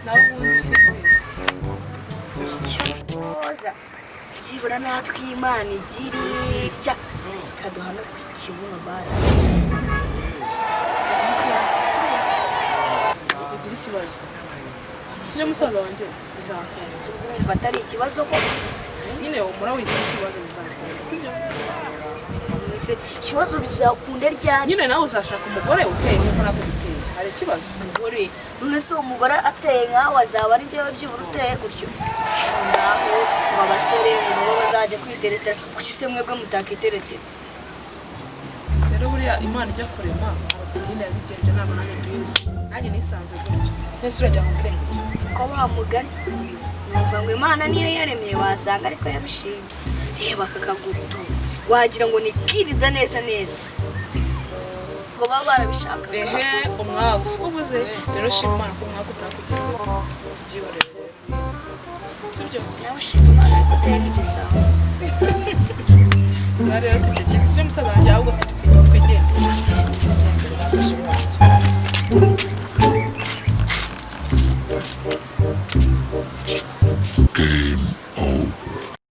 nawe ubundi simbizi cyoza byibura natwe Imana igira itya ikaduha no kwikibuno basi ugira ikibazo niyo musaza wanjye bizakunda urumva atari ikibazo ko nyine umura wigira ikibazo bizakunda sibyo ikibazo bizakunda ryari nyine nawe uzashaka umugore uteye nk'uko natwe duteye hari ikibazo umugore none se umugore ateye nkawe azaba ari njyewe byibura uteye gutyo ngaho ngo abasore ngo bazajya kwiteretera kuki se mwebwe mutakiteretera rero buriya Imana ijya kurema nyine yabigenje ntabwo nanjye mbizi nanjye nisanze gutyo mbese urajya mu bwenge ko bamugana numva ngo Imana niyo yaremeye wasanga ariko yabishimye reba akakaguto wagira ngo nikiriza neza neza ngo baba barabishaka umwaka siko uvuze rero shima Imana ko umwaka utakugeze tubyihorere sibyo nawe shima Imana ariko uteye nk'igisabo rero